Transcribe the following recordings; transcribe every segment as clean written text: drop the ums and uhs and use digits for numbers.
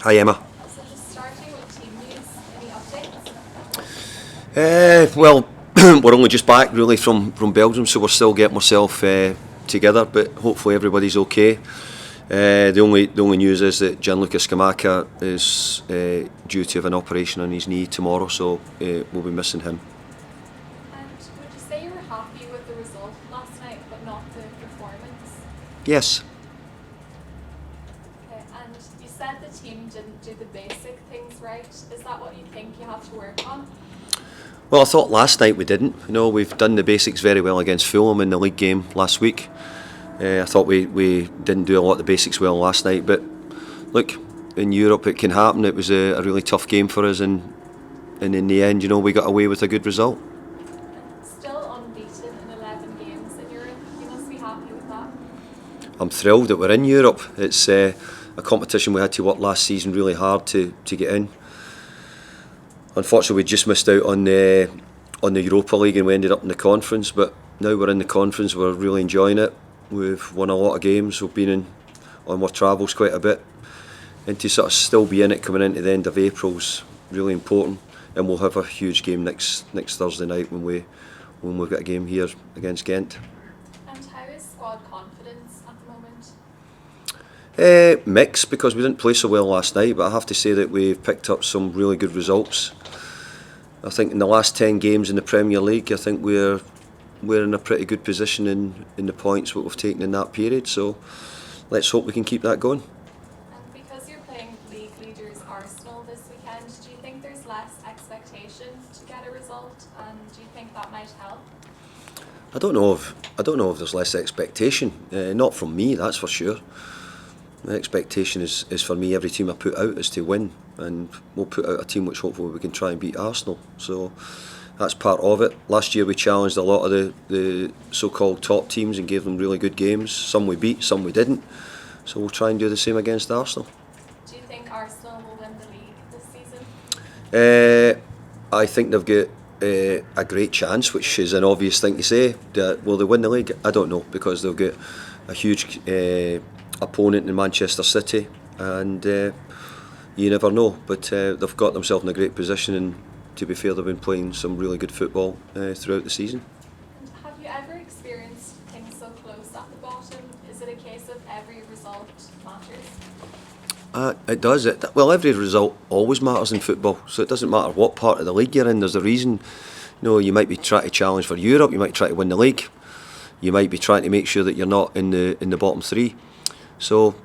Hi Emma. So just starting with team news, any updates? Well, we're only just back really from Belgium, so we're still getting ourselves together. But hopefully everybody's okay. The only news is that Gianluca Scamacca is due to have an operation on his knee tomorrow, so we'll be missing him. And would you say you were happy with the result last night, but not the performance? Yes. Okay, and you said the team didn't do the basic things right. Is that what you think you have to work on? Well, I thought last night we didn't. We've done the basics very well against Fulham in the league game last week. I thought we didn't do a lot of the basics well last night, but look, in Europe it can happen. It was a really tough game for us, and in the end, we got away with a good result. And still unbeaten in 11 games in Europe. You must be happy with that. I'm thrilled that we're in Europe. It's a competition we had to work last season really hard to get in. Unfortunately, we just missed out on the Europa League and we ended up in the conference. But now we're in the conference, we're really enjoying it. We've won a lot of games. We've been on our travels quite a bit, and to sort of still be in it coming into the end of April's really important. And we'll have a huge game next Thursday night when we've got a game here against Gent. And how is squad confidence at the moment? Mixed, because we didn't play so well last night, but I have to say that we've picked up some really good results. I think in the last 10 games in the Premier League, I think we're in a pretty good position in the points what we've taken in that period, so let's hope we can keep that going. And because you're playing league leaders Arsenal this weekend, do you think there's less expectation to get a result, and do you think that might help? I don't know if there's less expectation. Not from me, that's for sure. The expectation is for me, every team I put out is to win, and we'll put out a team which hopefully we can try and beat Arsenal. So that's part of it. Last year we challenged a lot of the so-called top teams and gave them really good games. Some we beat, some we didn't. So we'll try and do the same against Arsenal. Do you think Arsenal will win the league this season? I think they've got a great chance, which is an obvious thing to say. Will they win the league? I don't know, because they've got a huge opponent in Manchester City, and you never know. But they've got themselves in a great position, and to be fair, they've been playing some really good football throughout the season. And have you ever experienced things so close at the bottom? Is it a case of every result matters? It does. Well, every result always matters in football, so it doesn't matter what part of the league you're in. There's a reason. You might be trying to challenge for Europe, you might try to win the league, you might be trying to make sure that you're not in the bottom three. So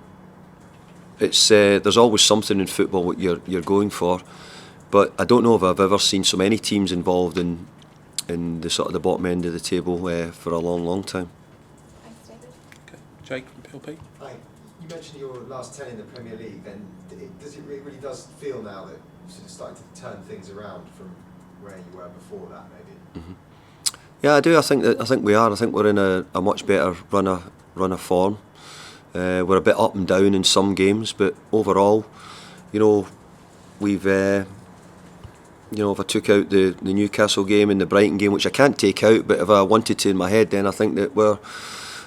it's there's always something in football what you're going for. But I don't know if I've ever seen so many teams involved in the sort of the bottom end of the table for a long time. Thanks, David. Okay. Jake from PLP. Hi. You mentioned your last 10 in the Premier League. Then it really does feel now that you're sort of starting to turn things around from where you were before that, maybe? Mm-hmm. Yeah, I do. I think we are. I think we're in a much better run of form. We're a bit up and down in some games, but overall, we've. If I took out the Newcastle game and the Brighton game, which I can't take out, but if I wanted to in my head, then I think that we're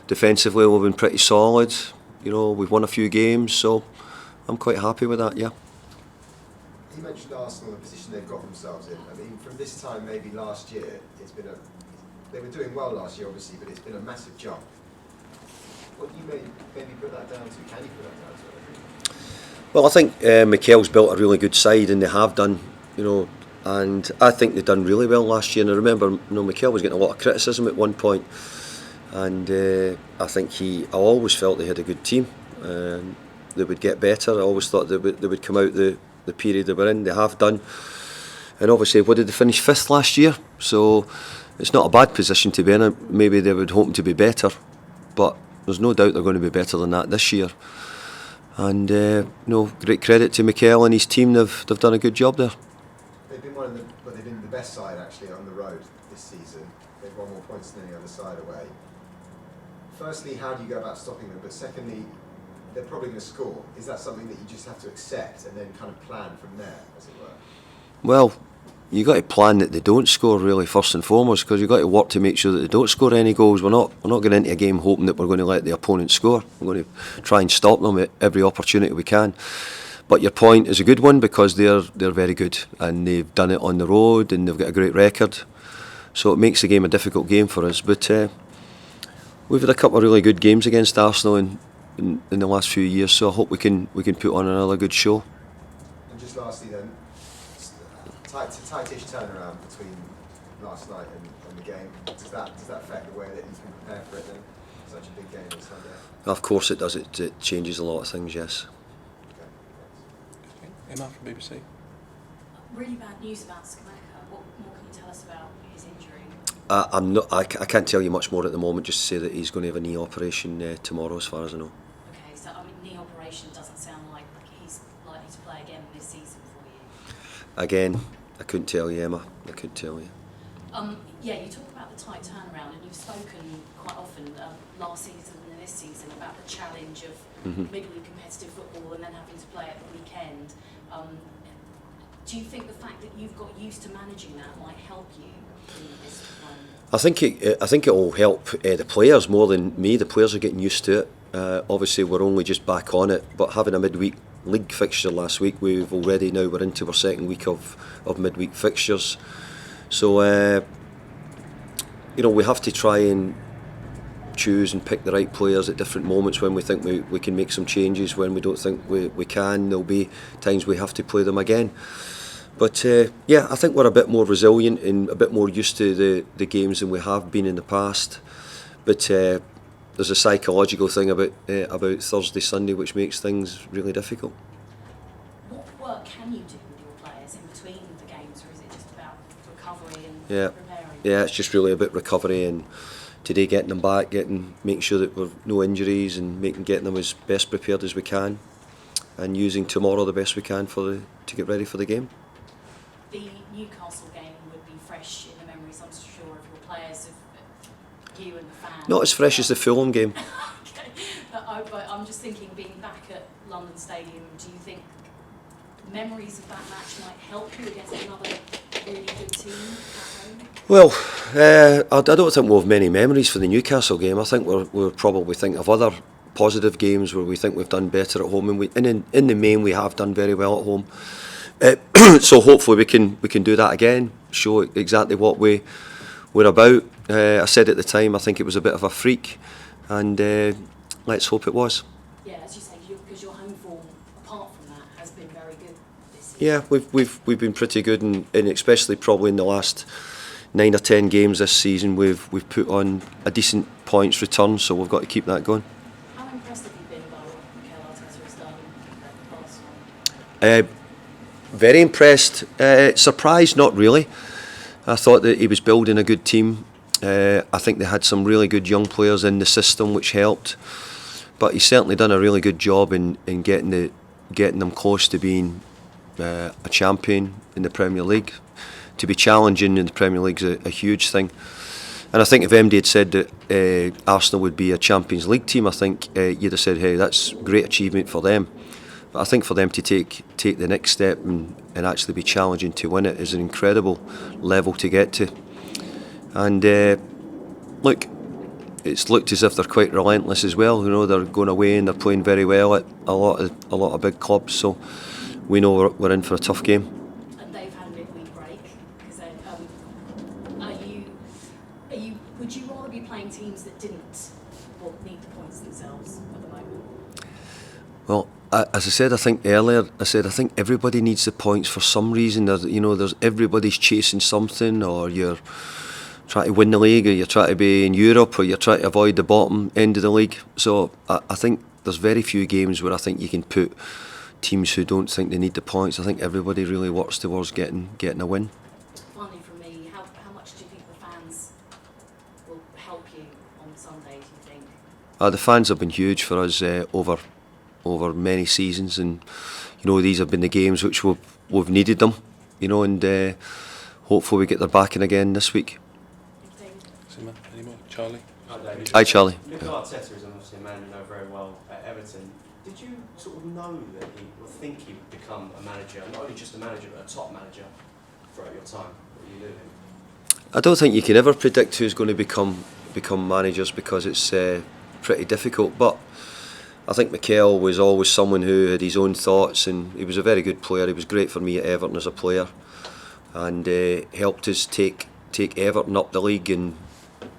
defensively we've been pretty solid. We've won a few games, so I'm quite happy with that. Yeah. You mentioned Arsenal, the position they've got themselves in. I mean, from this time maybe last year, they were doing well last year, obviously, but it's been a massive jump. What do you maybe put that down to? Can you put that down to? Well, I think Mikel's built a really good side, and they have done. And I think they've done really well last year. And I remember, Mikel was getting a lot of criticism at one point, and I think I always felt they had a good team. They would get better. I always thought they would come out the period they were in. They have done, and obviously, what did they finish 5th last year? So it's not a bad position to be in. Maybe they would hope to be better, but there's no doubt they're going to be better than that this year. And great credit to Mikel and his team. They've done a good job there. They've been the best side actually on the road this season. They've won more points than any other side away. Firstly, how do you go about stopping them? But secondly, they're probably going to score. Is that something that you just have to accept and then kind of plan from there, as it were? Well, you got to plan that they don't score really first and foremost, because you've got to work to make sure that they don't score any goals. We're not going into a game hoping that we're going to let the opponent score. We're going to try and stop them at every opportunity we can. But your point is a good one, because they're very good, and they've done it on the road, and they've got a great record. So it makes the game a difficult game for us. But we've had a couple of really good games against Arsenal in the last few years. So I hope we can put on another good show. And just lastly then, tightish turnaround between last night and the game. Does that affect the way that you can prepare for it then? Such a big game on Sunday. Of course it does. It changes a lot of things. Yes. Okay. Emma from BBC. Really bad news about Scamacca. What more can you tell us about his injury? I'm not. I can't tell you much more at the moment. Just to say that he's going to have a knee operation tomorrow, as far as I know. Okay, so I mean, knee operation doesn't sound like he's likely to play again this season for you. Again, I couldn't tell you, Emma. I couldn't tell you. Yeah, you talk about the tight turnaround, and you've spoken quite often last season and this season about the challenge of midweek competitive football and then having to play at the weekend. Do you think the fact that you've got used to managing that might help you in this one? I think it will help the players more than me. The players are getting used to it. Obviously, we're only just back on it, but having a midweek league fixture last week, we're into our second week of midweek fixtures. So we have to try and choose and pick the right players at different moments when we think we can make some changes. When we don't think we can, there'll be times we have to play them again. But I think we're a bit more resilient and a bit more used to the games than we have been in the past. But there's a psychological thing about Thursday, Sunday, which makes things really difficult. What work can you do with your players in between the games, or is it just about recovery and preparing? Yeah, it's just really about recovery, and today getting them back, making sure that we've no injuries, and getting them as best prepared as we can, and using tomorrow the best we can to get ready for the game. The Newcastle game would be fresh in the memories, I'm sure, of your players, of you and the fans. Not as fresh as the Fulham game. Okay, but I'm just thinking, being back at London Stadium, do you think memories of that match might help you against another really good team at home? Well, I don't think we'll have many memories for the Newcastle game. I think we'll probably think of other positive games where we think we've done better at home, and in the main we have done very well at home. So hopefully we can do that again, show exactly what we're about. I said at the time I think it was a bit of a freak, and let's hope it was. Yeah, as you say, because your home form, apart from that, has been very good this season. Yeah, we've been pretty good, and especially probably in the last 9 or 10 games this season, we've put on a decent points return, so we've got to keep that going. How impressed have you been by what Mikel Arteta has done at Arsenal? Very impressed. Surprised, not really. I thought that he was building a good team. I think they had some really good young players in the system, which helped. But he's certainly done a really good job in getting them close to being a champion in the Premier League. To be challenging in the Premier League is a huge thing. And I think if MD had said that Arsenal would be a Champions League team, I think you'd have said, hey, that's a great achievement for them. But I think for them to take the next step and actually be challenging to win it is an incredible level to get to. And look, it's looked as if they're quite relentless as well. They're going away and they're playing very well at a lot of big clubs. So we know we're in for a tough game. And they've had a midweek break. Would you rather be playing teams that didn't need the points themselves at the moment? Well, as I said, I think everybody needs the points for some reason. There's everybody's chasing something, or you're trying to win the league, or you're trying to be in Europe, or you're trying to avoid the bottom end of the league. So I think there's very few games where I think you can put teams who don't think they need the points. I think everybody really works towards getting a win. Finally, from me, how much do you think the fans will help you on Sunday, do you think? The fans have been huge for us over many seasons, and these have been the games which we've needed them, and hopefully we get their backing again this week. Simon, any more? Charlie? Hi, David. Hi, Charlie. Mikel Arteta is obviously a man you know very well at Everton. Did you sort of know that or think he would become a manager, not only just a manager, but a top manager throughout your time that you knew him? I don't think you can ever predict who's going to become managers, because it's pretty difficult. But I think Mikel was always someone who had his own thoughts, and he was a very good player. He was great for me at Everton as a player, and helped us take Everton up the league and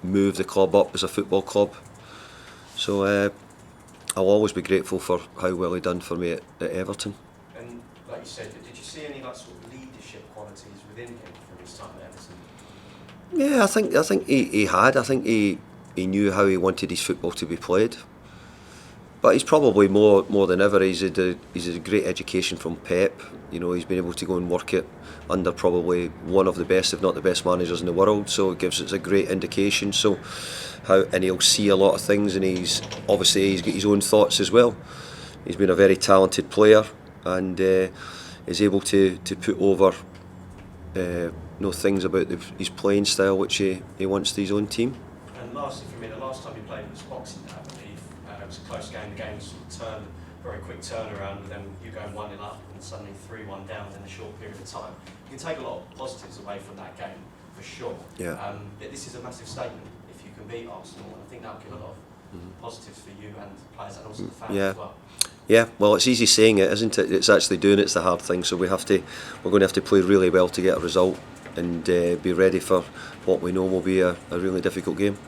move the club up as a football club. So I'll always be grateful for how well he done for me at Everton. And like you said, did you see any like sort of leadership qualities within him from his time at Everton? Yeah, I think he had. I think he knew how he wanted his football to be played. But he's probably more than ever. He's had a great education from Pep. You know, he's been able to go and work it under probably one of the best, if not the best, managers in the world. So it gives us a great indication. So and he'll see a lot of things, and he's got his own thoughts as well. He's been a very talented player, and is able to put over things about his playing style which he wants to his own team. And lastly for me, the last time you played was Boxing Day, I believe. It was a close game. The game was sort of turned, very quick turnaround, and then you going 1-0 up and suddenly 3-1 down in a short period of time. You can take a lot of positives away from that game, for sure. Yeah. This is a massive statement if you can beat Arsenal, and I think that'll give a lot of positives for you and the players and also the fans as well. Yeah, well, it's easy saying it, isn't it? It's actually doing it's the hard thing. So we're going to have to play really well to get a result, and be ready for what we know will be a really difficult game.